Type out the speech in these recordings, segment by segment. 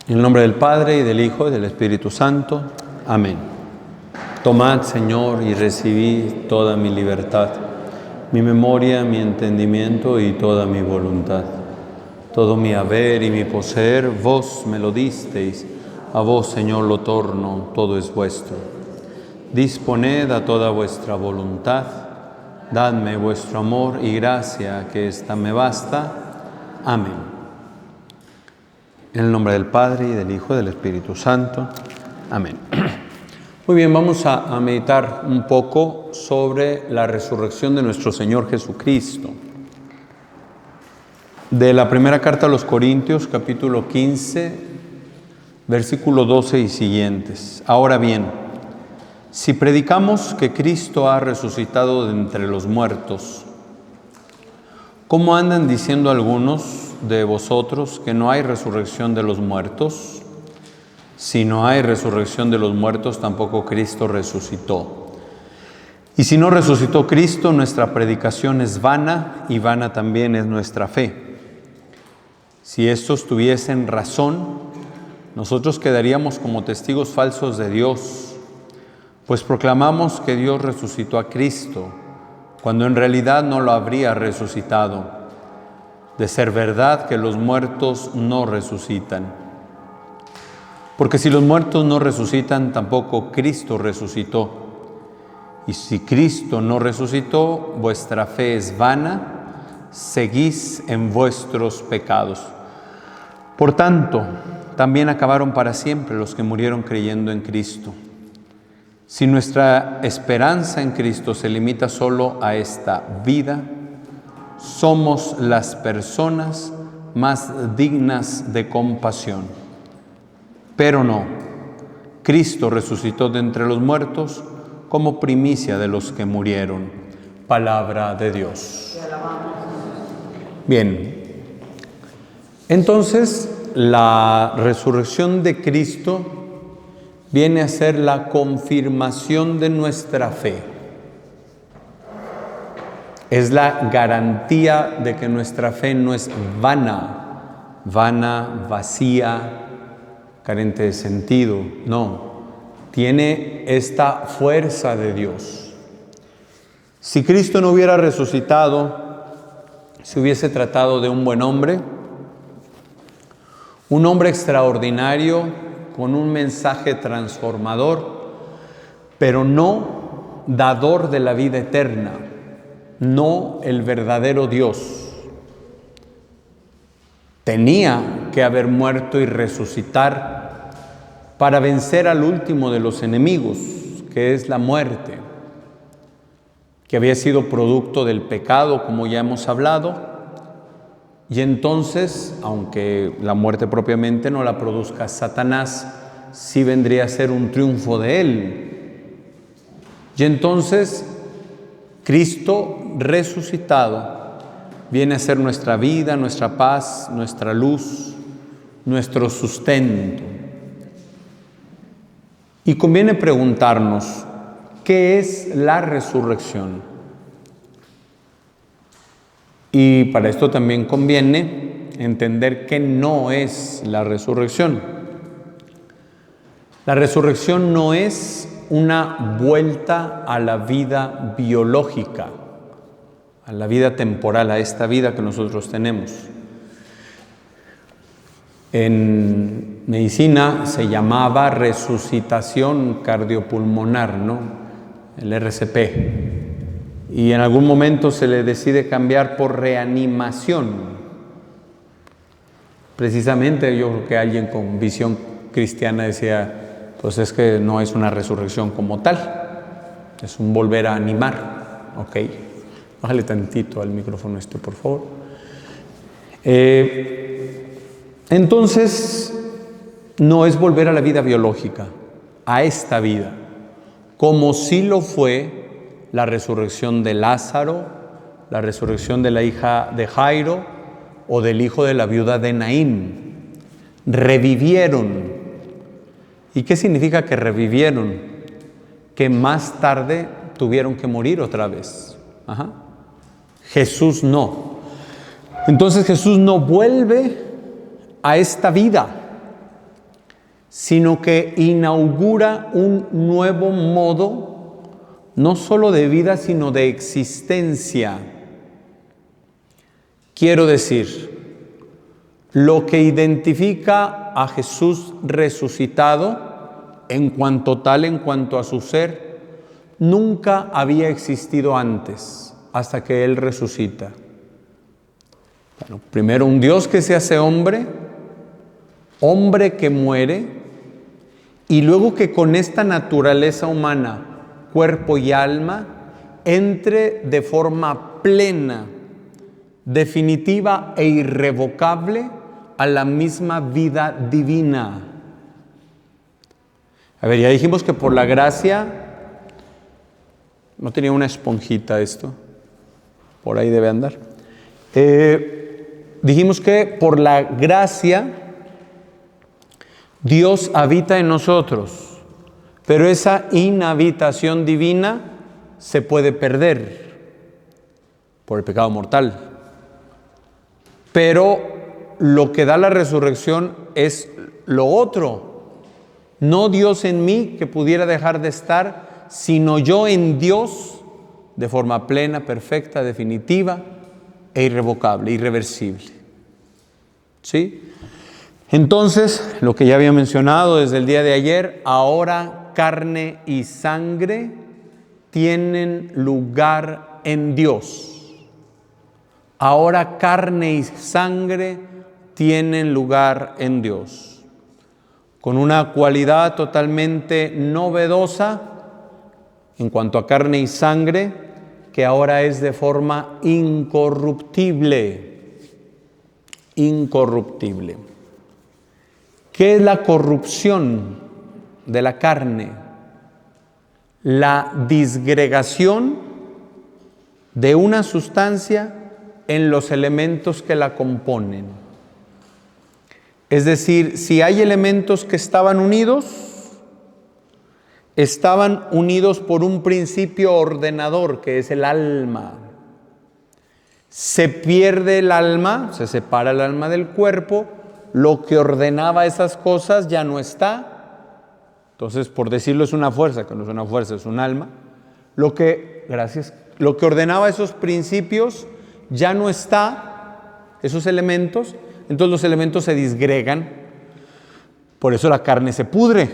En el nombre del Padre, y del Hijo, y del Espíritu Santo. Amén. Tomad, Señor, y recibid toda mi libertad, mi memoria, mi entendimiento y toda mi voluntad. Todo mi haber y mi poseer, vos me lo disteis, a vos, Señor, lo torno, todo es vuestro. Disponed a toda vuestra voluntad, dadme vuestro amor y gracia, que ésta me basta. Amén. En el nombre del Padre, y del Hijo, y del Espíritu Santo. Amén. Muy bien, vamos a meditar un poco sobre la resurrección de nuestro Señor Jesucristo. De la primera carta a los Corintios, capítulo 15, versículo 12 y siguientes. Ahora bien, si predicamos que Cristo ha resucitado de entre los muertos, ¿cómo andan diciendo algunos de vosotros que no hay resurrección de los muertos? Si no hay resurrección de los muertos, tampoco Cristo resucitó. Y si no resucitó Cristo, nuestra predicación es vana, y vana también es nuestra fe. Si estos tuviesen razón, nosotros quedaríamos como testigos falsos de Dios, pues proclamamos que Dios resucitó a Cristo, cuando en realidad no lo habría resucitado. De ser verdad que los muertos no resucitan. Porque si los muertos no resucitan, tampoco Cristo resucitó. Y si Cristo no resucitó, vuestra fe es vana, seguís en vuestros pecados. Por tanto, también acabaron para siempre los que murieron creyendo en Cristo. Si nuestra esperanza en Cristo se limita solo a esta vida, somos las personas más dignas de compasión. Pero no, Cristo resucitó de entre los muertos como primicia de los que murieron. Palabra de Dios. Bien, entonces la resurrección de Cristo viene a ser la confirmación de nuestra fe. Es la garantía de que nuestra fe no es vana, vacía, carente de sentido. No, tiene esta fuerza de Dios. Si Cristo no hubiera resucitado, se hubiese tratado de un buen hombre, un hombre extraordinario con un mensaje transformador, pero no dador de la vida eterna. No el verdadero Dios. Tenía que haber muerto y resucitar para vencer al último de los enemigos, que es la muerte, que había sido producto del pecado, como ya hemos hablado. Y entonces, aunque la muerte propiamente no la produzca Satanás, sí vendría a ser un triunfo de él. Y entonces Cristo resucitado viene a ser nuestra vida, nuestra paz, nuestra luz, nuestro sustento. Y conviene preguntarnos, ¿qué es la resurrección? Y para esto también conviene entender qué no es la resurrección. La resurrección no es una vuelta a la vida biológica, a la vida temporal, a esta vida que nosotros tenemos. En medicina se llamaba resucitación cardiopulmonar, ¿no? El RCP. Y en algún momento se le decide cambiar por reanimación. Precisamente yo creo que alguien con visión cristiana decía, pues es que no es una resurrección como tal, es un volver a animar. Ok, bájale tantito al micrófono por favor. Entonces, no es volver a la vida biológica, a esta vida, como sí lo fue la resurrección de Lázaro, la resurrección de la hija de Jairo o del hijo de la viuda de Naín. Revivieron. ¿Y qué significa que revivieron? Que más tarde tuvieron que morir otra vez. Jesús no. Entonces Jesús no vuelve a esta vida. sino que inaugura un nuevo modo, no solo de vida, sino de existencia. Quiero decir, lo que identifica a Jesús resucitado, en cuanto tal, en cuanto a su ser, nunca había existido antes, hasta que Él resucita. Bueno, primero un Dios que se hace hombre, hombre que muere, y luego que con esta naturaleza humana, cuerpo y alma, entre de forma plena, definitiva e irrevocable a la misma vida divina. A ver, ya dijimos que por la gracia, no tenía una esponjita esto, por ahí debe andar. Dijimos que por la gracia Dios habita en nosotros, pero esa inhabitación divina se puede perder por el pecado mortal. Pero lo que da la resurrección es lo otro. No Dios en mí, que pudiera dejar de estar, sino yo en Dios, de forma plena, perfecta, definitiva e irrevocable, irreversible. ¿Sí? Entonces, lo que ya había mencionado desde el día de ayer, ahora carne y sangre tienen lugar en Dios. Ahora carne y sangre tienen lugar en Dios, con una cualidad totalmente novedosa en cuanto a carne y sangre, que ahora es de forma incorruptible. Incorruptible. ¿Qué es la corrupción de la carne? La disgregación de una sustancia en los elementos que la componen. Es decir, si hay elementos que estaban unidos por un principio ordenador, que es el alma. Se pierde el alma, se separa el alma del cuerpo, lo que ordenaba esas cosas ya no está. Entonces, por decirlo, es una fuerza, que no es una fuerza, es un alma. Lo que ordenaba esos principios ya no está, esos elementos, entonces los elementos se disgregan. Por eso la carne se pudre.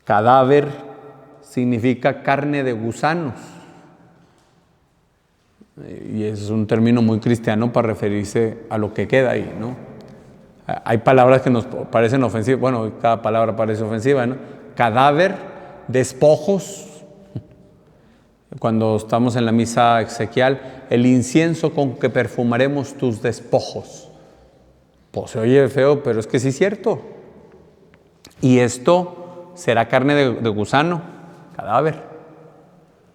Cadáver significa carne de gusanos. Y es un término muy cristiano para referirse a lo que queda ahí, ¿no? Hay palabras que nos parecen ofensivas, bueno, cada palabra parece ofensiva, ¿no? Cadáver, despojos. Cuando estamos en la misa exequial, el incienso con que perfumaremos tus despojos. Pues se oye feo, pero es que sí es cierto. Y esto será carne de gusano, cadáver.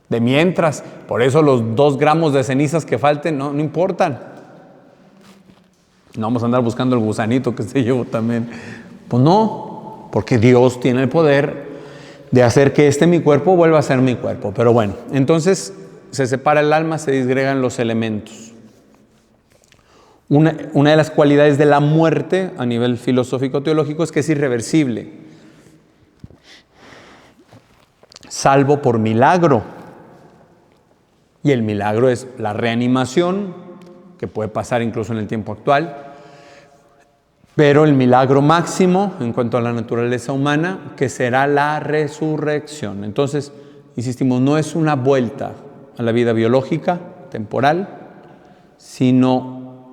De mientras, por eso los 2 gramos de cenizas que falten no importan. No vamos a andar buscando el gusanito que se llevó también. Pues no, porque Dios tiene el poder de hacer que mi cuerpo vuelva a ser mi cuerpo. Pero bueno, entonces se separa el alma, se disgregan los elementos. Una de las cualidades de la muerte a nivel filosófico-teológico es que es irreversible, salvo por milagro. Y el milagro es la reanimación, que puede pasar incluso en el tiempo actual. Pero el milagro máximo en cuanto a la naturaleza humana, que será la resurrección. Entonces, insistimos, no es una vuelta a la vida biológica, temporal, sino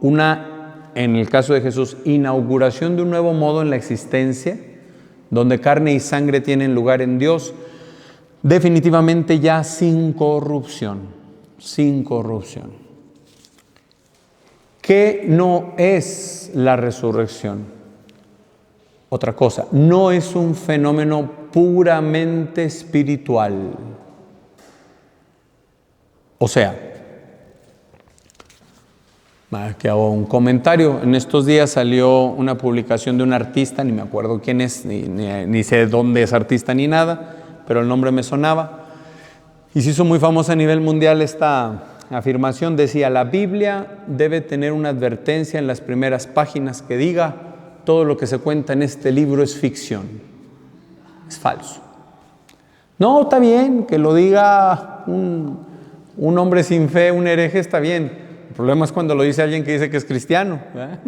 en el caso de Jesús, inauguración de un nuevo modo en la existencia, donde carne y sangre tienen lugar en Dios, definitivamente ya sin corrupción, sin corrupción. ¿Qué no es la resurrección? Otra cosa, no es un fenómeno puramente espiritual. O sea, que hago un comentario. En estos días salió una publicación de un artista, ni me acuerdo quién es, ni sé dónde es artista ni nada, pero el nombre me sonaba. Y se hizo muy famosa a nivel mundial esta afirmación. Decía: la Biblia debe tener una advertencia en las primeras páginas que diga: todo lo que se cuenta en este libro es ficción, es falso. No, está bien, que lo diga un hombre sin fe, un hereje, está bien. El problema es cuando lo dice alguien que dice que es cristiano, ¿verdad?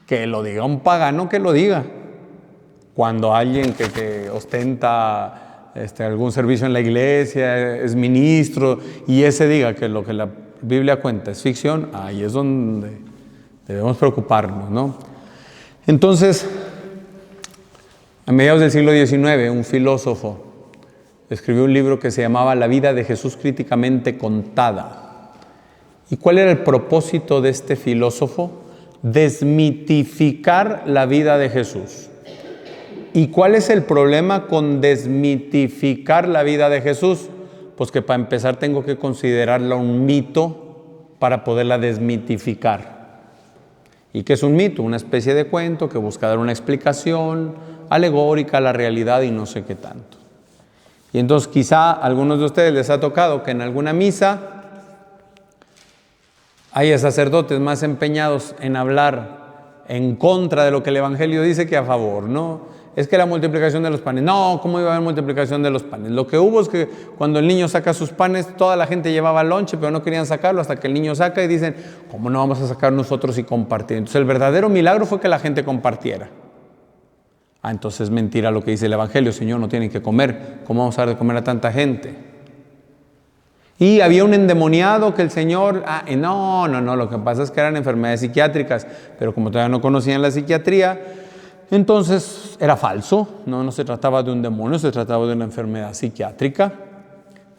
Que lo diga un pagano, que lo diga. Cuando alguien que ostenta algún servicio en la iglesia, es ministro, y ese diga que lo que la Biblia cuenta es ficción, ahí es donde debemos preocuparnos, ¿no? Entonces, a mediados del siglo XIX, un filósofo escribió un libro que se llamaba La vida de Jesús críticamente contada. ¿Y cuál era el propósito de este filósofo? Desmitificar la vida de Jesús. ¿Y cuál es el problema con desmitificar la vida de Jesús? Pues que para empezar tengo que considerarla un mito para poderla desmitificar. ¿Y qué es un mito? Una especie de cuento que busca dar una explicación alegórica a la realidad y no sé qué tanto. Y entonces quizá a algunos de ustedes les ha tocado que en alguna misa haya sacerdotes más empeñados en hablar en contra de lo que el Evangelio dice que a favor, ¿no? Es que la multiplicación de los panes. No, ¿cómo iba a haber multiplicación de los panes? Lo que hubo es que cuando el niño saca sus panes, toda la gente llevaba lonche, pero no querían sacarlo hasta que el niño saca y dicen, ¿cómo no vamos a sacar nosotros y compartir? Entonces el verdadero milagro fue que la gente compartiera. Entonces es mentira lo que dice el Evangelio, Señor, no tienen que comer. ¿Cómo vamos a dar de comer a tanta gente? Y había un endemoniado que el Señor, no, lo que pasa es que eran enfermedades psiquiátricas, pero como todavía no conocían la psiquiatría, entonces era falso, no se trataba de un demonio, se trataba de una enfermedad psiquiátrica.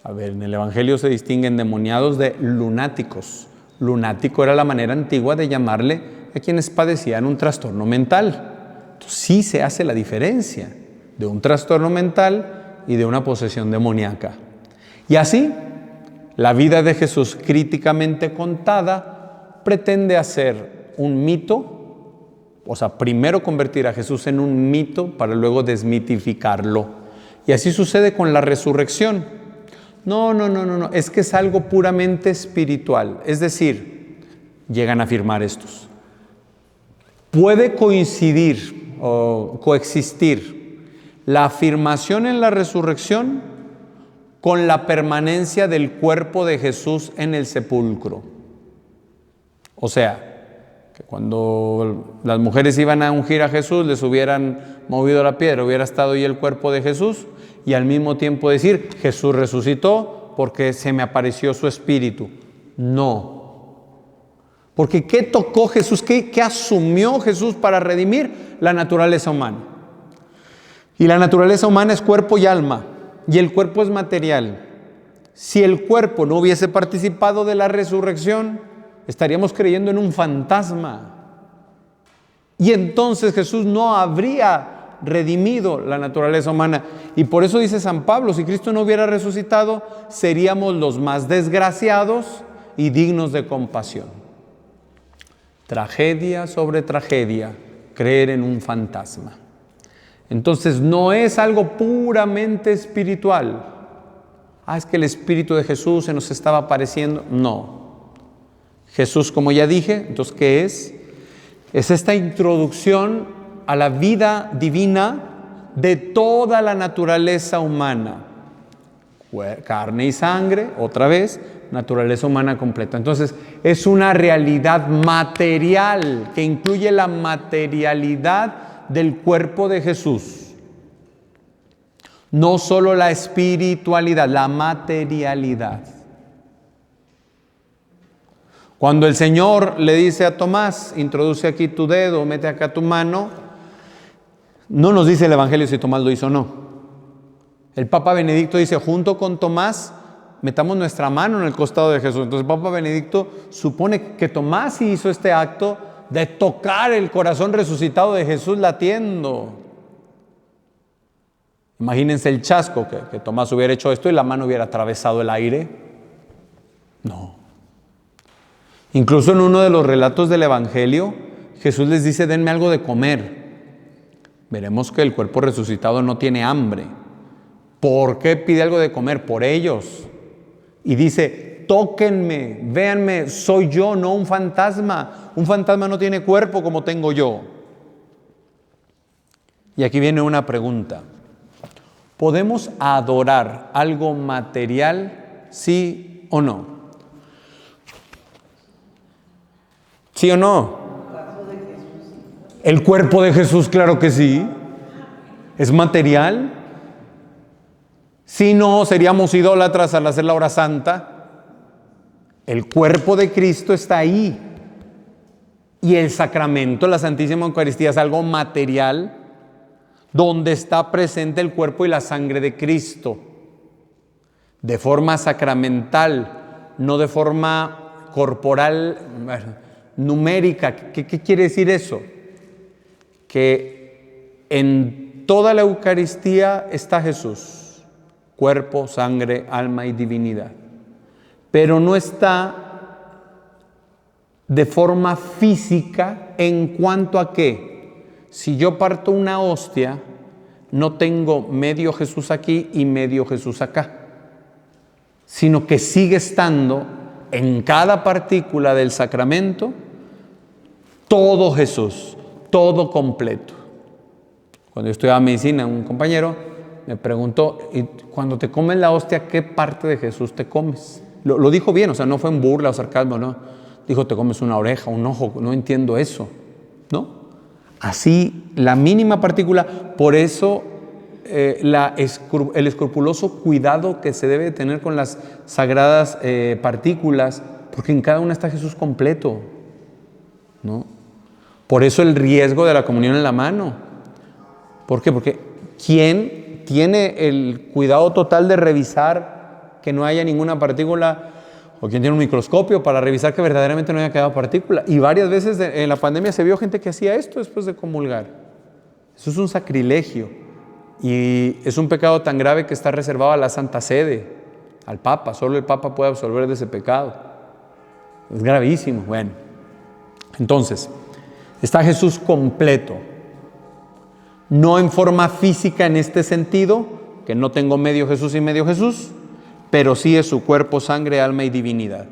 A ver, en el Evangelio se distinguen endemoniados de lunáticos. Lunático era la manera antigua de llamarle a quienes padecían un trastorno mental. Entonces sí se hace la diferencia de un trastorno mental y de una posesión demoníaca. Y así, la vida de Jesús críticamente contada pretende hacer un mito. O sea, primero convertir a Jesús en un mito para luego desmitificarlo. Y así sucede con la resurrección. No, es que es algo puramente espiritual. Es decir, llegan a afirmar estos. Puede coincidir o coexistir la afirmación en la resurrección con la permanencia del cuerpo de Jesús en el sepulcro. O sea, que cuando las mujeres iban a ungir a Jesús, les hubieran movido la piedra, hubiera estado ahí el cuerpo de Jesús, y al mismo tiempo decir, Jesús resucitó porque se me apareció su espíritu. No. Porque ¿qué tocó Jesús? ¿Qué asumió Jesús para redimir? La naturaleza humana. Y la naturaleza humana es cuerpo y alma, y el cuerpo es material. Si el cuerpo no hubiese participado de la resurrección, estaríamos creyendo en un fantasma. Y entonces Jesús no habría redimido la naturaleza humana. Y por eso dice San Pablo, si Cristo no hubiera resucitado, seríamos los más desgraciados y dignos de compasión. Tragedia sobre tragedia, creer en un fantasma. Entonces no es algo puramente espiritual. Es que el Espíritu de Jesús se nos estaba apareciendo. No. Jesús, como ya dije, entonces, ¿qué es? Es esta introducción a la vida divina de toda la naturaleza humana. Carne y sangre, otra vez, naturaleza humana completa. Entonces, es una realidad material que incluye la materialidad del cuerpo de Jesús. No solo la espiritualidad, la materialidad. Cuando el Señor le dice a Tomás, introduce aquí tu dedo, mete acá tu mano, no nos dice el Evangelio si Tomás lo hizo o no. El Papa Benedicto dice, junto con Tomás, metamos nuestra mano en el costado de Jesús. Entonces el Papa Benedicto supone que Tomás hizo este acto de tocar el corazón resucitado de Jesús latiendo. Imagínense el chasco, que Tomás hubiera hecho esto y la mano hubiera atravesado el aire. No. Incluso en uno de los relatos del Evangelio, Jesús les dice, denme algo de comer. Veremos que el cuerpo resucitado no tiene hambre. ¿Por qué pide algo de comer? Por ellos. Y dice, tóquenme, véanme, soy yo, no un fantasma. Un fantasma no tiene cuerpo como tengo yo. Y aquí viene una pregunta. ¿Podemos adorar algo material, sí o no? ¿Sí o no? El cuerpo de Jesús, claro que sí. ¿Es material? Si no, seríamos idólatras al hacer la hora santa. El cuerpo de Cristo está ahí. Y el sacramento, la Santísima Eucaristía, es algo material donde está presente el cuerpo y la sangre de Cristo. De forma sacramental, no de forma corporal, numérica. ¿Qué quiere decir eso? Que en toda la Eucaristía está Jesús, cuerpo, sangre, alma y divinidad. Pero no está de forma física en cuanto a que si yo parto una hostia, no tengo medio Jesús aquí y medio Jesús acá, sino que sigue estando en cada partícula del sacramento todo Jesús, todo completo. Cuando yo estudiaba medicina, un compañero me preguntó, ¿y cuando te comes la hostia, qué parte de Jesús te comes? Lo dijo bien, o sea, no fue en burla o sarcasmo, no. Dijo, te comes una oreja, un ojo, no entiendo eso, ¿no? Así, la mínima partícula, por eso el escrupuloso cuidado que se debe tener con las sagradas partículas, porque en cada una está Jesús completo, ¿no? Por eso el riesgo de la comunión en la mano. ¿Por qué? Porque ¿quién tiene el cuidado total de revisar que no haya ninguna partícula? ¿O quién tiene un microscopio para revisar que verdaderamente no haya quedado partícula? Y varias veces en la pandemia se vio gente que hacía esto después de comulgar. Eso es un sacrilegio. Y es un pecado tan grave que está reservado a la Santa Sede, al Papa. Solo el Papa puede absolver de ese pecado. Es gravísimo. Bueno, entonces, está Jesús completo. No en forma física en este sentido, que no tengo medio Jesús y medio Jesús, pero sí es su cuerpo, sangre, alma y divinidad.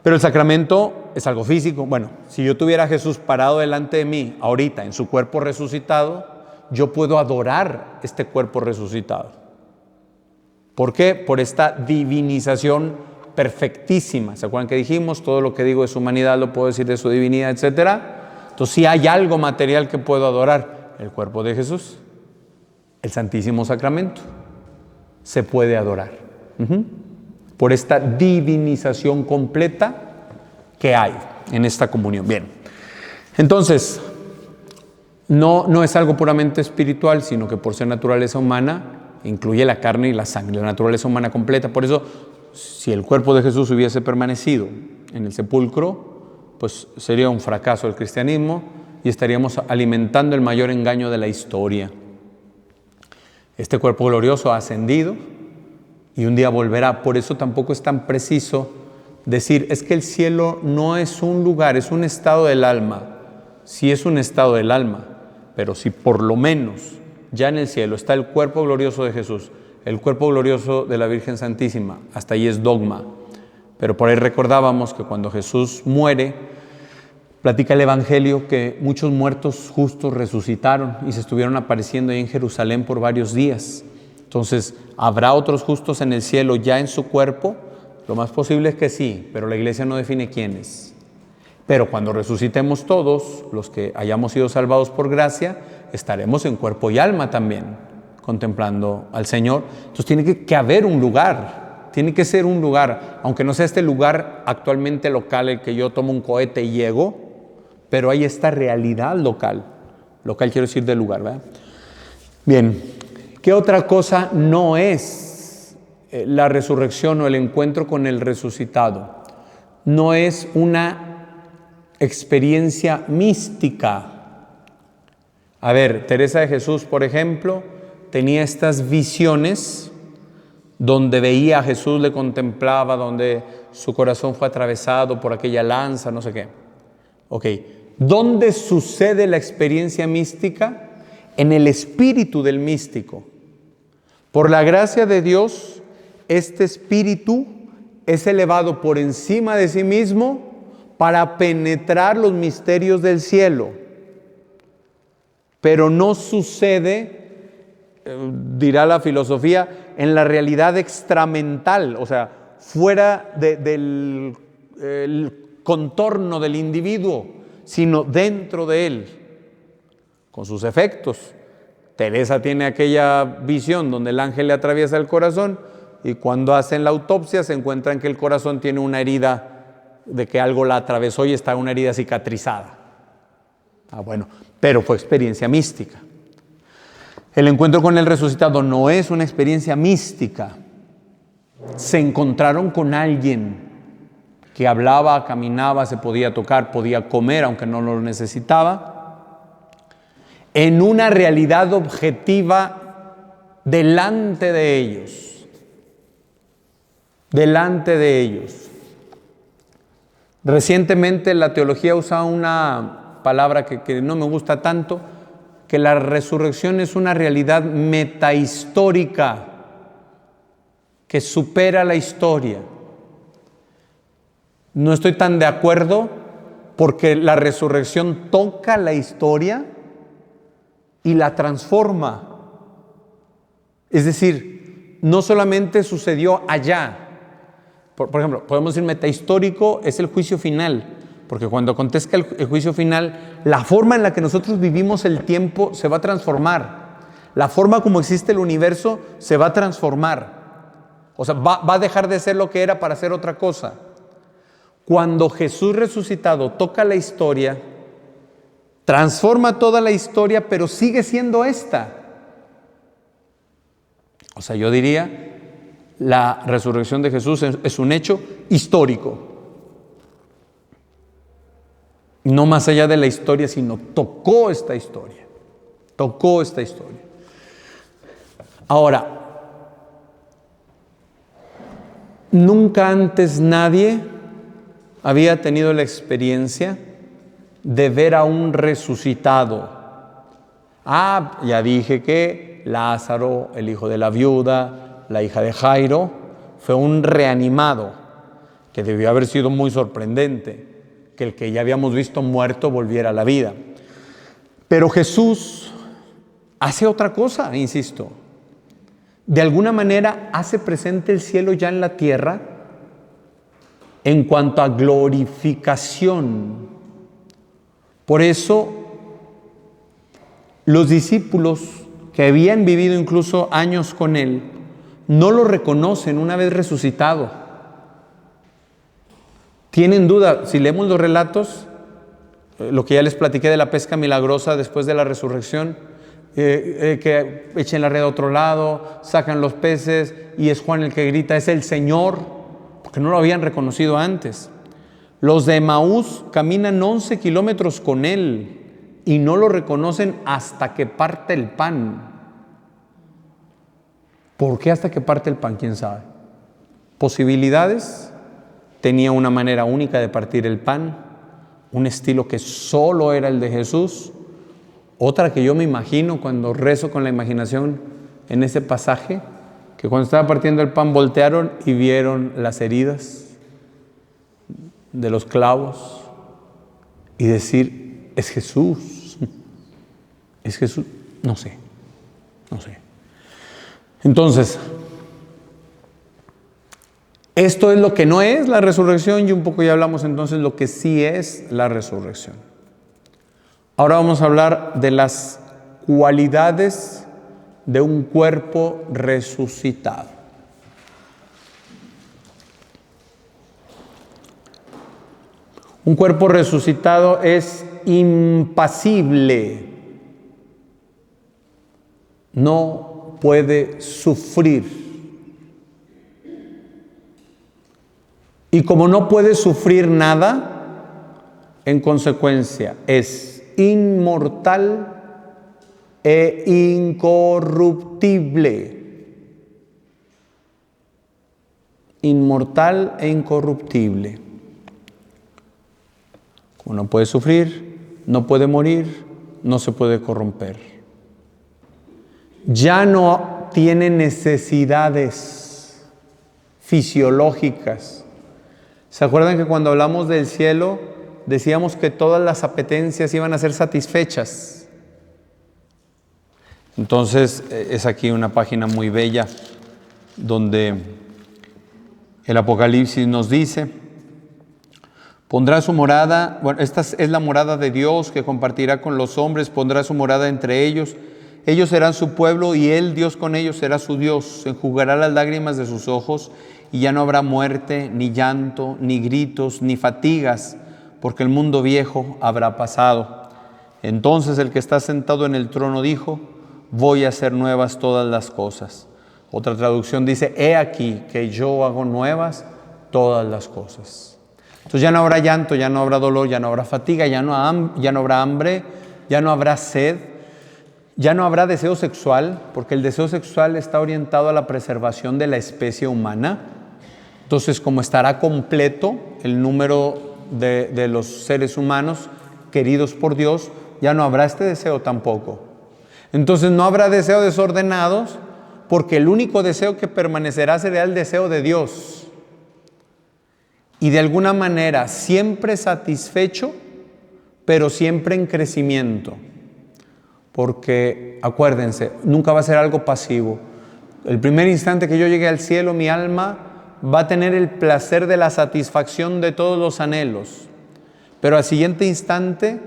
Pero el sacramento es algo físico. Bueno, si yo tuviera a Jesús parado delante de mí, ahorita, en su cuerpo resucitado, yo puedo adorar este cuerpo resucitado. ¿Por qué? Por esta divinización perfectísima. ¿Se acuerdan que dijimos? Todo lo que digo de su humanidad lo puedo decir de su divinidad, etcétera. Entonces, si hay algo material que puedo adorar, el cuerpo de Jesús, el Santísimo Sacramento, se puede adorar. Por esta divinización completa que hay en esta comunión. Bien, entonces, no es algo puramente espiritual, sino que por ser naturaleza humana, incluye la carne y la sangre, la naturaleza humana completa. Por eso, si el cuerpo de Jesús hubiese permanecido en el sepulcro, pues sería un fracaso el cristianismo y estaríamos alimentando el mayor engaño de la historia. Este cuerpo glorioso ha ascendido y un día volverá. Por eso tampoco es tan preciso decir, es que el cielo no es un lugar, es un estado del alma. Sí es un estado del alma, pero si por lo menos ya en el cielo está el cuerpo glorioso de Jesús, el cuerpo glorioso de la Virgen Santísima, hasta ahí es dogma. Pero por ahí recordábamos que cuando Jesús muere, platica el Evangelio que muchos muertos justos resucitaron y se estuvieron apareciendo ahí en Jerusalén por varios días. Entonces, ¿habrá otros justos en el cielo ya en su cuerpo? Lo más posible es que sí, pero la Iglesia no define quiénes. Pero cuando resucitemos todos, los que hayamos sido salvados por gracia, estaremos en cuerpo y alma también, contemplando al Señor. Entonces tiene que haber un lugar, tiene que ser un lugar, aunque no sea este lugar actualmente local, el que yo tomo un cohete y llego, pero hay esta realidad local. Local quiero decir del lugar, ¿verdad? Bien, ¿qué otra cosa no es la resurrección o el encuentro con el resucitado? No es una experiencia mística. A ver, Teresa de Jesús, por ejemplo, tenía estas visiones donde veía a Jesús, le contemplaba, donde su corazón fue atravesado por aquella lanza, no sé qué. Ok, ¿dónde sucede la experiencia mística? En el espíritu del místico. Por la gracia de Dios, este espíritu es elevado por encima de sí mismo para penetrar los misterios del cielo. pero no sucede, dirá la filosofía, en la realidad extramental, o sea, fuera del contorno del individuo, sino dentro de él, con sus efectos. Teresa tiene aquella visión donde el ángel le atraviesa el corazón y cuando hacen la autopsia se encuentran que el corazón tiene una herida de que algo la atravesó y está una herida cicatrizada. Bueno, pero fue experiencia mística. El encuentro con el resucitado no es una experiencia mística. Se encontraron con alguien que hablaba, caminaba, se podía tocar, podía comer, aunque no lo necesitaba, en una realidad objetiva delante de ellos. Delante de ellos. Recientemente la teología usa una palabra que no me gusta tanto, que la resurrección es una realidad metahistórica que supera la historia. No estoy tan de acuerdo porque la resurrección toca la historia y la transforma. Es decir, no solamente sucedió allá. Por ejemplo, podemos decir metahistórico es el juicio final, porque cuando acontezca el juicio final, la forma en la que nosotros vivimos el tiempo se va a transformar. La forma como existe el universo se va a transformar. O sea, va a dejar de ser lo que era para ser otra cosa. Cuando Jesús resucitado toca la historia, transforma toda la historia, pero sigue siendo esta. O sea, yo diría, la resurrección de Jesús es un hecho histórico. No más allá de la historia, sino tocó esta historia. Tocó esta historia. Ahora, nunca antes nadie había tenido la experiencia de ver a un resucitado. Ya dije que Lázaro, el hijo de la viuda, la hija de Jairo, fue un reanimado, que debió haber sido muy sorprendente, que el que ya habíamos visto muerto volviera a la vida. Pero Jesús hace otra cosa, insisto. De alguna manera hace presente el cielo ya en la tierra en cuanto a glorificación. Por eso, los discípulos que habían vivido incluso años con él, no lo reconocen una vez resucitado. Tienen duda. Si leemos los relatos, lo que ya les platiqué de la pesca milagrosa después de la resurrección, que echen la red a otro lado, sacan los peces y es Juan el que grita, es el Señor, porque no lo habían reconocido antes. Los de Emaús caminan 11 kilómetros con él y no lo reconocen hasta que parte el pan. ¿Por qué hasta que parte el pan? ¿Quién sabe? Posibilidades. Tenía una manera única de partir el pan, un estilo que solo era el de Jesús. Otra que yo me imagino cuando rezo con la imaginación en ese pasaje, que cuando estaba partiendo el pan voltearon y vieron las heridas de los clavos y decir, es Jesús, es Jesús, no sé. Entonces, esto es lo que no es la resurrección y un poco ya hablamos entonces lo que sí es la resurrección. Ahora vamos a hablar de las cualidades de un cuerpo resucitado. Un cuerpo resucitado es impasible, no puede sufrir. Y como no puede sufrir nada, en consecuencia es inmortal e incorruptible. Inmortal e incorruptible. Como no puede sufrir, no puede morir, no se puede corromper. Ya no tiene necesidades fisiológicas. ¿Se acuerdan que cuando hablamos del cielo decíamos que todas las apetencias iban a ser satisfechas? Entonces es aquí una página muy bella donde el Apocalipsis nos dice: pondrá su morada, bueno, esta es la morada de Dios que compartirá con los hombres, pondrá su morada entre ellos. Ellos serán su pueblo y Él, Dios con ellos, será su Dios. Enjugará las lágrimas de sus ojos y ya no habrá muerte, ni llanto, ni gritos, ni fatigas, porque el mundo viejo habrá pasado. Entonces el que está sentado en el trono dijo: voy a hacer nuevas todas las cosas. Otra traducción dice: he aquí que yo hago nuevas todas las cosas. Entonces ya no habrá llanto, ya no habrá dolor, ya no habrá fatiga, ya no habrá hambre, ya no habrá sed, ya no habrá deseo sexual, porque el deseo sexual está orientado a la preservación de la especie humana. Entonces, como estará completo el número de los seres humanos queridos por Dios, ya no habrá este deseo tampoco. Entonces no habrá deseos desordenados, porque el único deseo que permanecerá será el deseo de Dios. Y de alguna manera siempre satisfecho, pero siempre en crecimiento. Porque acuérdense, nunca va a ser algo pasivo. El primer instante que yo llegue al cielo, mi alma va a tener el placer de la satisfacción de todos los anhelos. Pero al siguiente instante,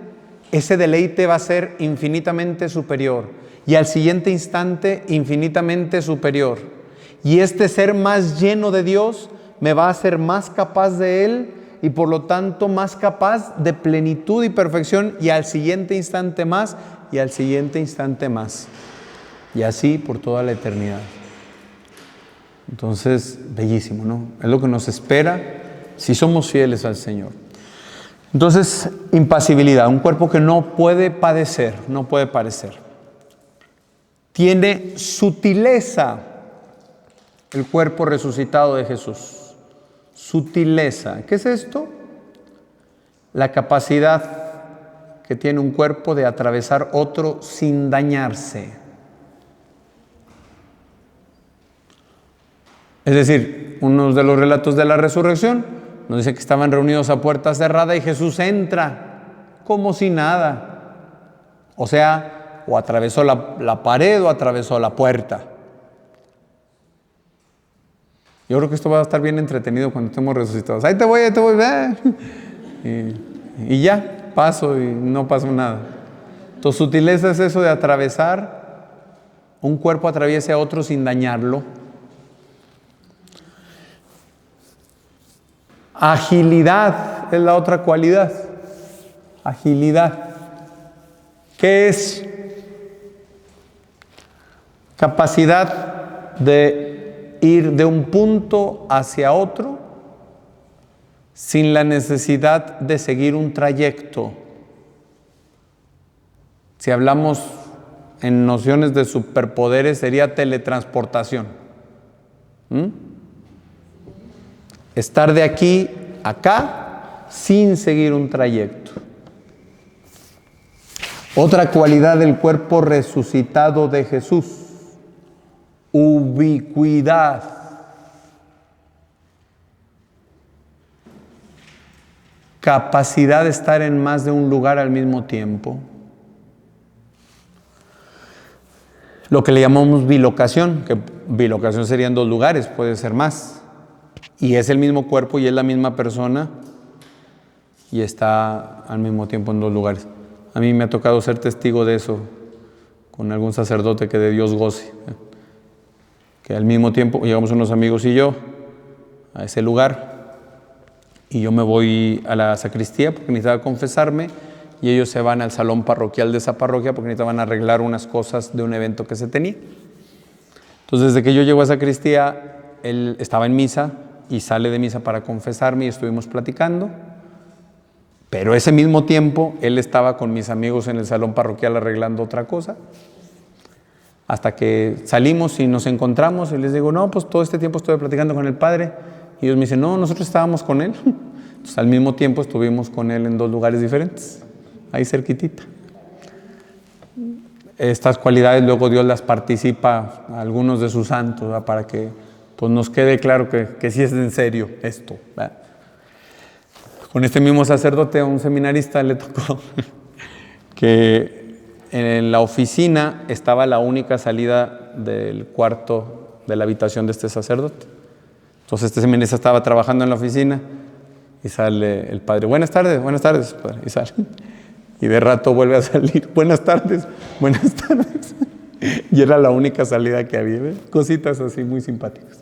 ese deleite va a ser infinitamente superior. Y al siguiente instante, infinitamente superior. Y este ser más lleno de Dios me va a hacer más capaz de Él y por lo tanto más capaz de plenitud y perfección, y al siguiente instante más, y al siguiente instante más. Y así por toda la eternidad. Entonces, bellísimo, ¿no? Es lo que nos espera si somos fieles al Señor. Entonces, impasibilidad, un cuerpo que no puede padecer, no puede padecer. Tiene sutileza el cuerpo resucitado de Jesús. Sutileza. ¿Qué es esto? La capacidad que tiene un cuerpo de atravesar otro sin dañarse. Es decir, uno de los relatos de la resurrección nos dice que estaban reunidos a puerta cerrada y Jesús entra como si nada. O sea, o atravesó la pared o atravesó la puerta. Yo creo que esto va a estar bien entretenido cuando estemos resucitados. Ahí te voy, y ya, paso y no pasó nada. Entonces, sutileza es eso de atravesar, un cuerpo atraviese a otro sin dañarlo. Agilidad es la otra cualidad. Agilidad. ¿Qué es? Capacidad de ir de un punto hacia otro sin la necesidad de seguir un trayecto. Si hablamos en nociones de superpoderes, sería teletransportación. Estar de aquí a acá sin seguir un trayecto. Otra cualidad del cuerpo resucitado de Jesús: ubicuidad. Capacidad de estar en más de un lugar al mismo tiempo. Lo que le llamamos bilocación, que bilocación serían 2 lugares, puede ser más. Y es el mismo cuerpo y es la misma persona y está al mismo tiempo en 2 lugares. A mí me ha tocado ser testigo de eso con algún sacerdote que de Dios goce. Que al mismo tiempo llegamos unos amigos y yo a ese lugar y yo me voy a la sacristía porque necesitaba confesarme y ellos se van al salón parroquial de esa parroquia porque necesitaban arreglar unas cosas de un evento que se tenía. Entonces, desde que yo llego a sacristía, él estaba en misa y sale de misa para confesarme y estuvimos platicando, pero ese mismo tiempo él estaba con mis amigos en el salón parroquial arreglando otra cosa, hasta que salimos y nos encontramos y les digo: no, pues todo este tiempo estuve platicando con el padre, y ellos me dicen: no, nosotros estábamos con él. Entonces, al mismo tiempo estuvimos con él en 2 lugares diferentes, ahí cerquitita. Estas cualidades luego Dios las participa a algunos de sus santos, ¿verdad? Para que pues nos quede claro que sí es en serio esto, ¿verdad? Con este mismo sacerdote, a un seminarista le tocó que en la oficina estaba la única salida del cuarto de la habitación de este sacerdote. Entonces este seminarista estaba trabajando en la oficina y sale el padre, buenas tardes, padre, y sale. Y de rato vuelve a salir, buenas tardes. Y era la única salida que había, ¿ves? Cositas así muy simpáticas.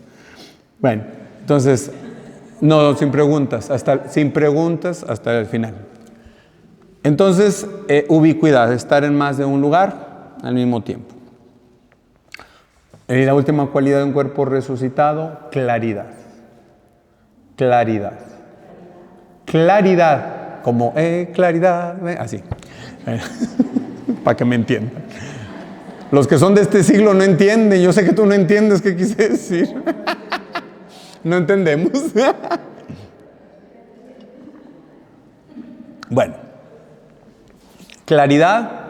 Bueno, entonces, no, sin preguntas hasta el final. Entonces, ubicuidad, estar en más de un lugar al mismo tiempo. Y la última cualidad de un cuerpo resucitado, claridad. Claridad, como claridad, así, para que me entiendan. Los que son de este siglo no entienden, yo sé que tú no entiendes qué quise decir. No entendemos. Bueno, claridad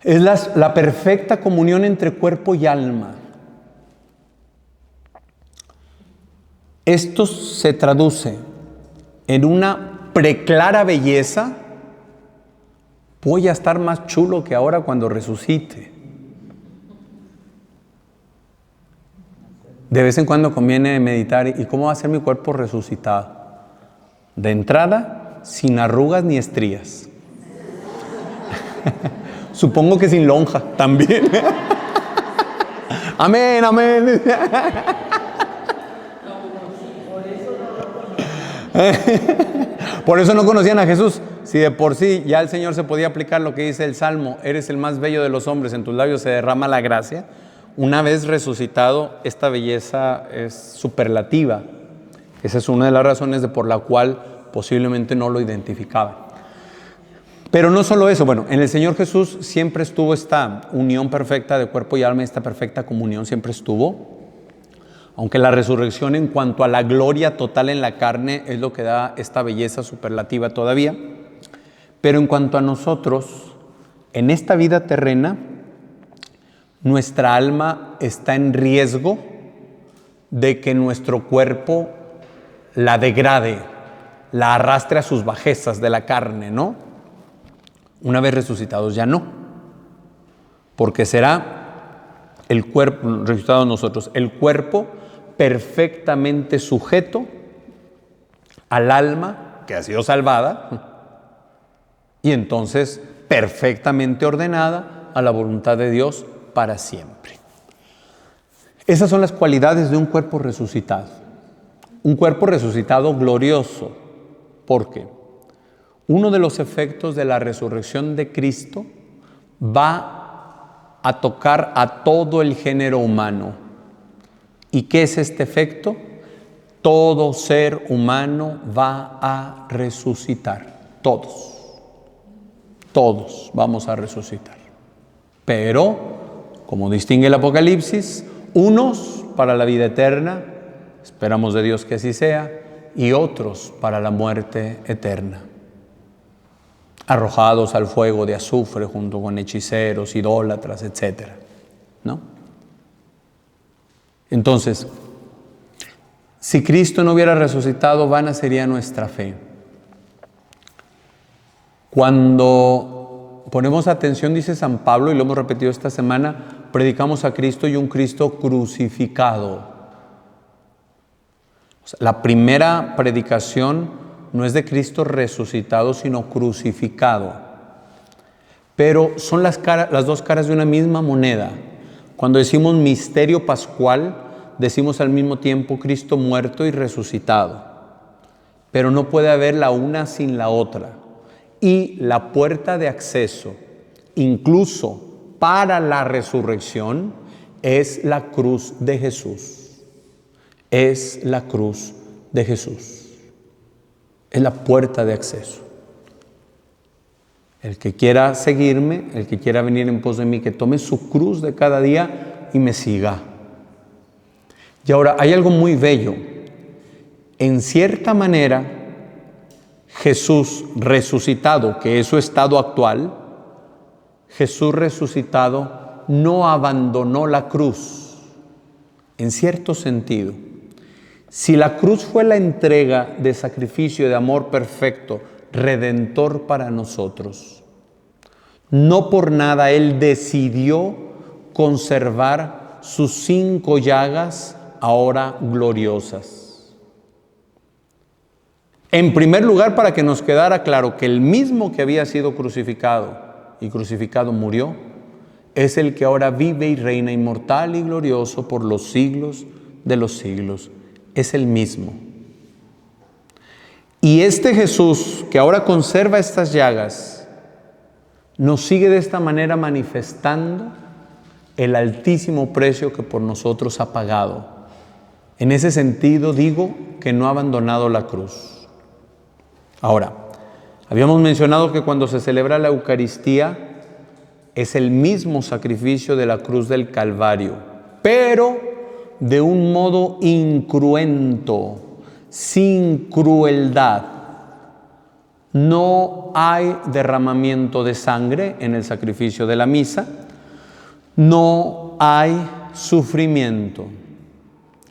es la perfecta comunión entre cuerpo y alma. Esto se traduce en una preclara belleza. Voy a estar más chulo que ahora cuando resucite. De vez en cuando conviene meditar. ¿Y cómo va a ser mi cuerpo resucitado? De entrada, sin arrugas ni estrías. Supongo que sin lonja también. Amén, amén. Por eso no conocían a Jesús. Si de por sí ya el Señor se podía aplicar lo que dice el Salmo, eres el más bello de los hombres, en tus labios se derrama la gracia. Una vez resucitado, esta belleza es superlativa. Esa es una de las razones por la cual posiblemente no lo identificaban. Pero no solo eso, bueno, en el Señor Jesús siempre estuvo esta unión perfecta de cuerpo y alma, esta perfecta comunión siempre estuvo. Aunque la resurrección en cuanto a la gloria total en la carne es lo que da esta belleza superlativa todavía. Pero en cuanto a nosotros, en esta vida terrena, nuestra alma está en riesgo de que nuestro cuerpo la degrade, la arrastre a sus bajezas de la carne, ¿no? Una vez resucitados ya no, porque será el cuerpo, resucitado nosotros, el cuerpo perfectamente sujeto al alma que ha sido salvada y entonces perfectamente ordenada a la voluntad de Dios para siempre. Esas son las cualidades de un cuerpo resucitado. Un cuerpo resucitado glorioso. ¿Por qué? Uno de los efectos de la resurrección de Cristo va a tocar a todo el género humano. ¿Y qué es este efecto? Todo ser humano va a resucitar. Todos vamos a resucitar. Pero, como distingue el Apocalipsis, unos para la vida eterna, esperamos de Dios que así sea, y otros para la muerte eterna. Arrojados al fuego de azufre junto con hechiceros, idólatras, etc. ¿No? Entonces, si Cristo no hubiera resucitado, vana sería nuestra fe. Cuando ponemos atención, dice San Pablo, y lo hemos repetido esta semana, predicamos a Cristo y un Cristo crucificado. O sea, la primera predicación no es de Cristo resucitado, sino crucificado. Pero son las dos caras de una misma moneda. Cuando decimos misterio pascual, decimos al mismo tiempo Cristo muerto y resucitado. Pero no puede haber la una sin la otra. Y la puerta de acceso, incluso para la resurrección, es la cruz de Jesús. Es la cruz de Jesús. Es la puerta de acceso. El que quiera seguirme, el que quiera venir en pos de mí, que tome su cruz de cada día y me siga. Y ahora, hay algo muy bello. En cierta manera, Jesús resucitado, que es su estado actual, Jesús resucitado no abandonó la cruz, en cierto sentido. Si la cruz fue la entrega de sacrificio de amor perfecto, redentor para nosotros, No por nada Él decidió conservar sus 5 llagas ahora gloriosas. En primer lugar, para que nos quedara claro que el mismo que había sido crucificado y crucificado murió, es el que ahora vive y reina inmortal y glorioso por los siglos de los siglos. Es el mismo. Y este Jesús, que ahora conserva estas llagas, nos sigue de esta manera manifestando el altísimo precio que por nosotros ha pagado. En ese sentido digo que no ha abandonado la cruz. Ahora, habíamos mencionado que cuando se celebra la Eucaristía es el mismo sacrificio de la cruz del Calvario, pero de un modo incruento, sin crueldad. No hay derramamiento de sangre en el sacrificio de la misa, no hay sufrimiento.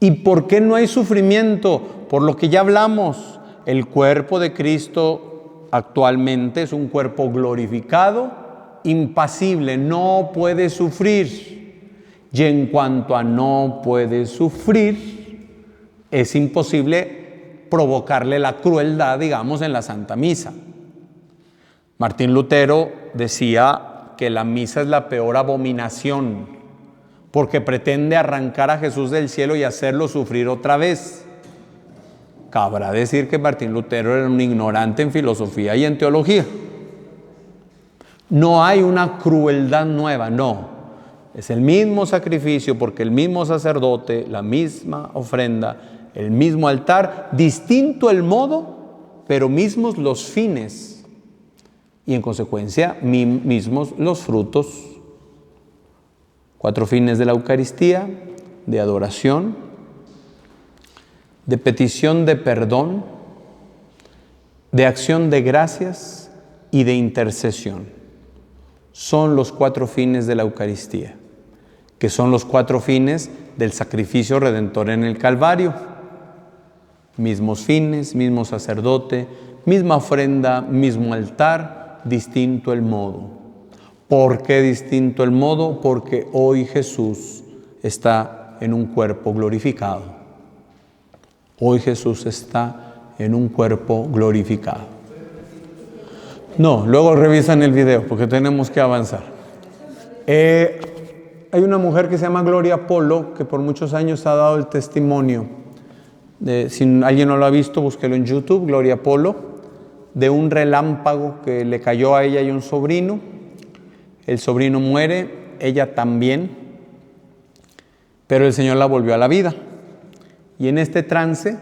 ¿Y por qué no hay sufrimiento? Por lo que ya hablamos, el cuerpo de Cristo actualmente es un cuerpo glorificado, impasible, no puede sufrir. Y en cuanto a no puede sufrir, es imposible provocarle la crueldad, digamos, en la Santa Misa. Martín Lutero decía que la misa es la peor abominación, porque pretende arrancar a Jesús del cielo y hacerlo sufrir otra vez. Cabrá decir que Martín Lutero era un ignorante en filosofía y en teología. No hay una crueldad nueva, no. Es el mismo sacrificio, porque el mismo sacerdote, la misma ofrenda, el mismo altar, distinto el modo, pero mismos los fines. Y en consecuencia, mismos los frutos. 4 fines de la Eucaristía: de adoración, de petición de perdón, de acción de gracias y de intercesión. Son los 4 fines de la Eucaristía, que son los 4 fines del sacrificio redentor en el Calvario. Mismos fines, mismo sacerdote, misma ofrenda, mismo altar, distinto el modo. ¿Por qué distinto el modo? Porque hoy Jesús está en un cuerpo glorificado. Hoy Jesús está en un cuerpo glorificado. No, luego revisan el video porque tenemos que avanzar. Hay una mujer que se llama Gloria Polo, que por muchos años ha dado el testimonio. Si alguien no lo ha visto, búsquelo en YouTube, Gloria Polo, de un relámpago que le cayó a ella y un sobrino. El sobrino muere, ella también, pero el Señor la volvió a la vida. Y en este trance,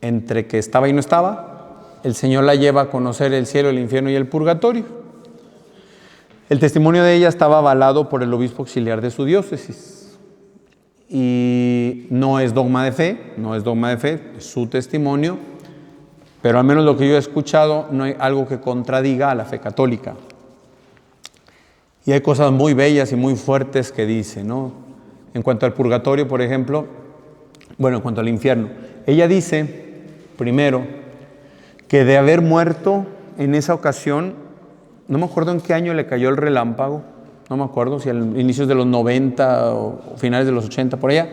entre que estaba y no estaba, el Señor la lleva a conocer el cielo, el infierno y el purgatorio. El testimonio de ella estaba avalado por el obispo auxiliar de su diócesis. Y no es dogma de fe, es su testimonio, pero al menos lo que yo he escuchado, no hay algo que contradiga a la fe católica. Y hay cosas muy bellas y muy fuertes que dice, ¿no? En cuanto al purgatorio, por ejemplo, en cuanto al infierno, ella dice, primero, que de haber muerto en esa ocasión, no me acuerdo en qué año le cayó el relámpago, no me acuerdo si a inicios de los 90 o finales de los 80, por allá,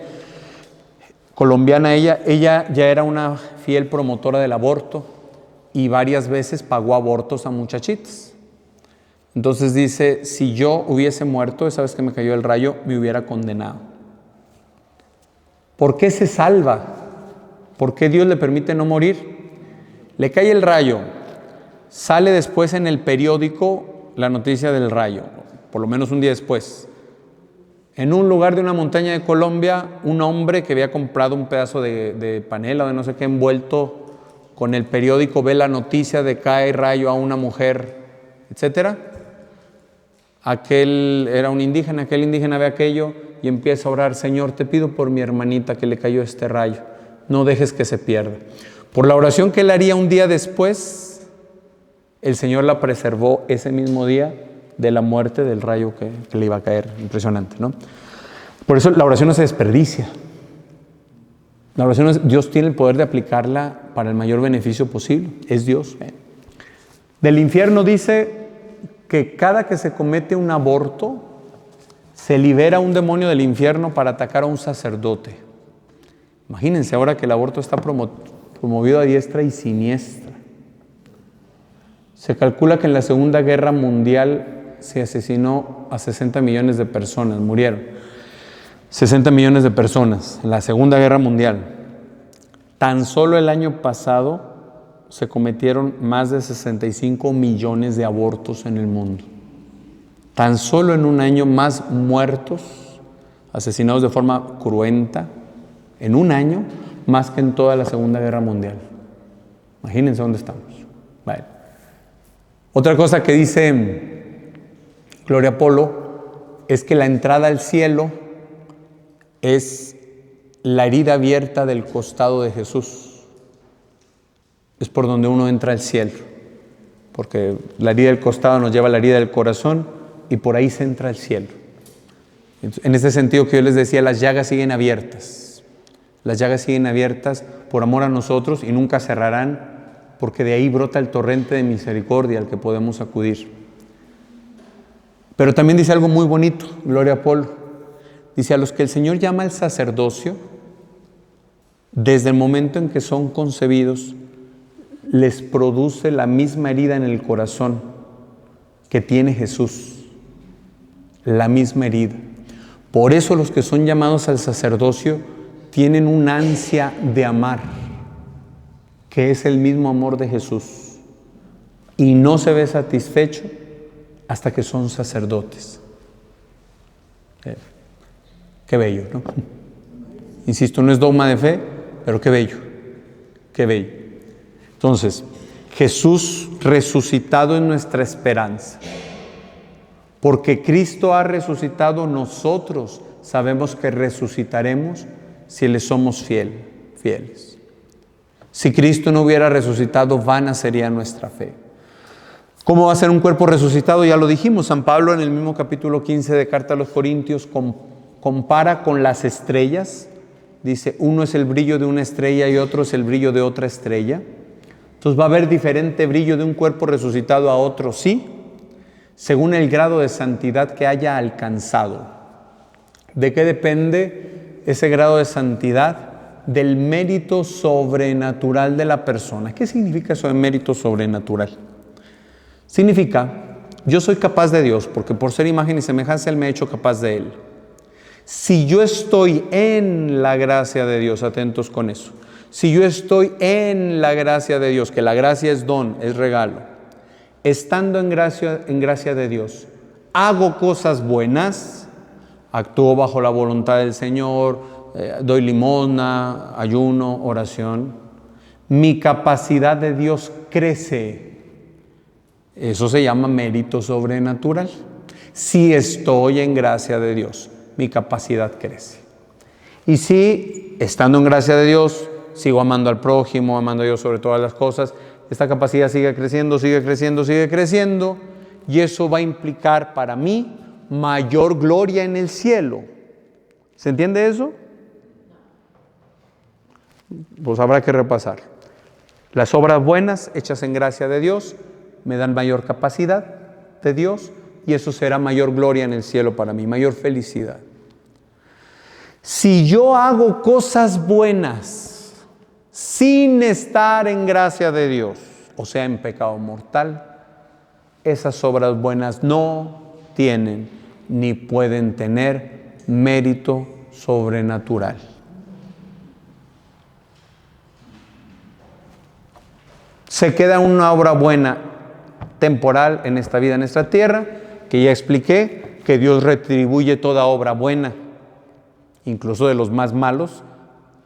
colombiana ella ya era una fiel promotora del aborto y varias veces pagó abortos a muchachitas. Entonces dice, si yo hubiese muerto esa vez que me cayó el rayo, me hubiera condenado. ¿Por qué se salva? ¿Por qué Dios le permite no morir? Le cae el rayo, sale después en el periódico la noticia del rayo, por lo menos un día después. En un lugar de una montaña de Colombia, un hombre que había comprado un pedazo de panela o de no sé qué envuelto con el periódico, ve la noticia de cae rayo a una mujer, etc. Aquel era un indígena, aquel indígena ve aquello y empieza a orar, Señor, te pido por mi hermanita que le cayó este rayo, no dejes que se pierda. Por la oración que él haría un día después, el Señor la preservó ese mismo día de la muerte del rayo que le iba a caer. Impresionante, ¿no? Por eso la oración no se desperdicia. La oración, Dios tiene el poder de aplicarla para el mayor beneficio posible. Es Dios. Del infierno dice que cada que se comete un aborto, se libera un demonio del infierno para atacar a un sacerdote. Imagínense ahora que el aborto está promovido a diestra y siniestra. Se calcula que en la Segunda Guerra Mundial se asesinó a 60 millones de personas, murieron 60 millones de personas en la Segunda Guerra Mundial. Tan solo el año pasado se cometieron más de 65 millones de abortos en el mundo. Tan solo en un año, más muertos, asesinados de forma cruenta, en un año, más que en toda la Segunda Guerra Mundial. Imagínense dónde estamos. Vale. Otra cosa que dice Gloria Polo es que la entrada al cielo es la herida abierta del costado de Jesús. Es por donde uno entra al cielo, porque la herida del costado nos lleva a la herida del corazón y por ahí se entra al cielo. En ese sentido que yo les decía, las llagas siguen abiertas. Las llagas siguen abiertas por amor a nosotros y nunca cerrarán, porque de ahí brota el torrente de misericordia al que podemos acudir. Pero también dice algo muy bonito, Gloria Polo. Dice, a los que el Señor llama al sacerdocio, desde el momento en que son concebidos, les produce la misma herida en el corazón que tiene Jesús. La misma herida. Por eso los que son llamados al sacerdocio tienen una ansia de amar, que es el mismo amor de Jesús, y no se ve satisfecho hasta que son sacerdotes. Qué bello, ¿no? Insisto, no es dogma de fe, pero qué bello, qué bello. Entonces, Jesús resucitado es nuestra esperanza. Porque Cristo ha resucitado, nosotros sabemos que resucitaremos si le somos fieles. Si Cristo no hubiera resucitado, vana sería nuestra fe. ¿Cómo va a ser un cuerpo resucitado? Ya lo dijimos. San Pablo en el mismo capítulo 15 de Carta a los Corintios compara con las estrellas. Dice, uno es el brillo de una estrella y otro es el brillo de otra estrella. Entonces va a haber diferente brillo de un cuerpo resucitado a otro, sí, según el grado de santidad que haya alcanzado. ¿De qué depende ese grado de santidad? Del mérito sobrenatural de la persona. ¿Qué significa eso de mérito sobrenatural? Significa, yo soy capaz de Dios, porque por ser imagen y semejanza Él me ha hecho capaz de Él. Si yo estoy en la gracia de Dios, atentos con eso. Si yo estoy en la gracia de Dios, que la gracia es don, es regalo, estando en gracia de Dios, hago cosas buenas, actúo bajo la voluntad del Señor, doy limosna, ayuno, oración, mi capacidad de Dios crece. Eso se llama mérito sobrenatural. Si estoy en gracia de Dios, mi capacidad crece. Y si, estando en gracia de Dios, sigo amando al prójimo, amando a Dios sobre todas las cosas, esta capacidad sigue creciendo, y eso va a implicar para mí mayor gloria en el cielo. ¿Se entiende eso? Pues habrá que repasar. Las obras buenas hechas en gracia de Dios me dan mayor capacidad de Dios, y eso será mayor gloria en el cielo para mí, mayor felicidad. Si yo hago cosas buenas sin estar en gracia de Dios, o sea, en pecado mortal, esas obras buenas no tienen ni pueden tener mérito sobrenatural. Se queda una obra buena temporal en esta vida, en esta tierra, que ya expliqué, que Dios retribuye toda obra buena, incluso de los más malos.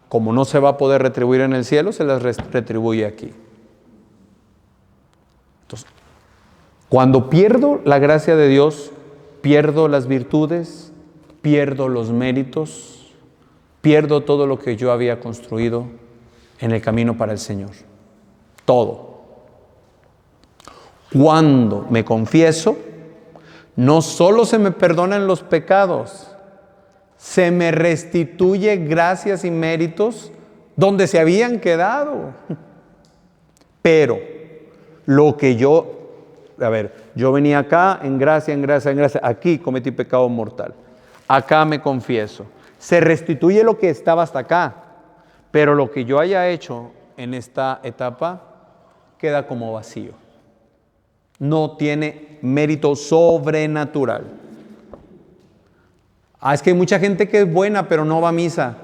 Como no se va a poder retribuir en el cielo, se las retribuye aquí. Entonces, cuando pierdo la gracia de Dios, pierdo las virtudes, pierdo los méritos, pierdo todo lo que yo había construido en el camino para el Señor. Todo. Cuando me confieso, no solo se me perdonan los pecados, se me restituye gracias y méritos donde se habían quedado. Pero lo que yo A ver, yo venía acá en gracia, en gracia, en gracia. Aquí cometí pecado mortal. Acá me confieso. Se restituye lo que estaba hasta acá. Pero lo que yo haya hecho en esta etapa queda como vacío. No tiene mérito sobrenatural. Es que hay mucha gente que es buena pero no va a misa.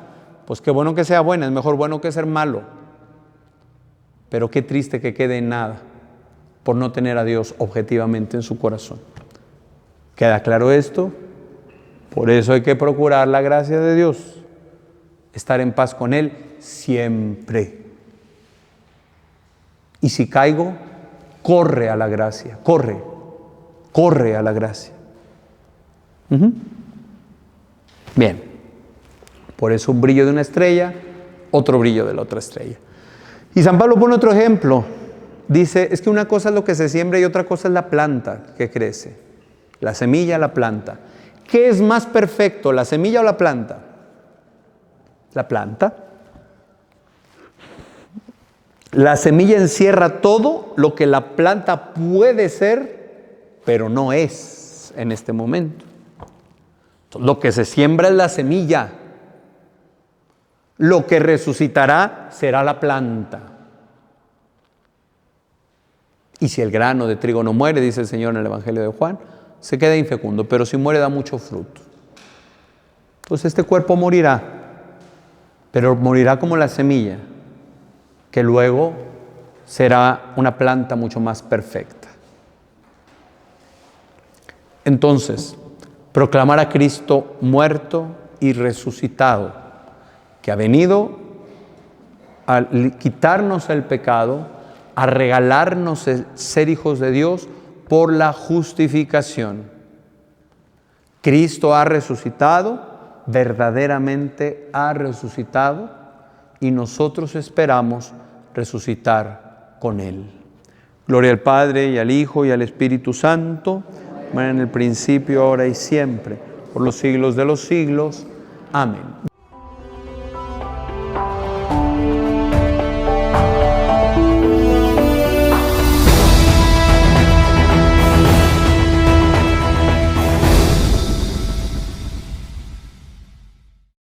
Pues qué bueno que sea buena, es mejor bueno que ser malo. Pero qué triste que quede en nada por no tener a Dios objetivamente en su corazón. ¿Queda claro esto? Por eso hay que procurar la gracia de Dios, estar en paz con Él siempre. Y si caigo, corre a la gracia, corre a la gracia. Bien, por eso un brillo de una estrella, otro brillo de la otra estrella. Y San Pablo pone otro ejemplo. Dice, es que una cosa es lo que se siembra y otra cosa es la planta que crece. La semilla, la planta. ¿Qué es más perfecto, la semilla o la planta? La planta. La semilla encierra todo lo que la planta puede ser, pero no es en este momento. Lo que se siembra es la semilla. Lo que resucitará será la planta. Y si el grano de trigo no muere, dice el Señor en el Evangelio de Juan, se queda infecundo, pero si muere da mucho fruto. Entonces este cuerpo morirá, pero morirá como la semilla, que luego será una planta mucho más perfecta. Entonces, proclamar a Cristo muerto y resucitado, que ha venido a quitarnos el pecado, a regalarnos el ser hijos de Dios por la justificación. Cristo ha resucitado, verdaderamente ha resucitado, y nosotros esperamos resucitar con Él. Gloria al Padre, y al Hijo, y al Espíritu Santo, como era en el principio, ahora y siempre, por los siglos de los siglos. Amén.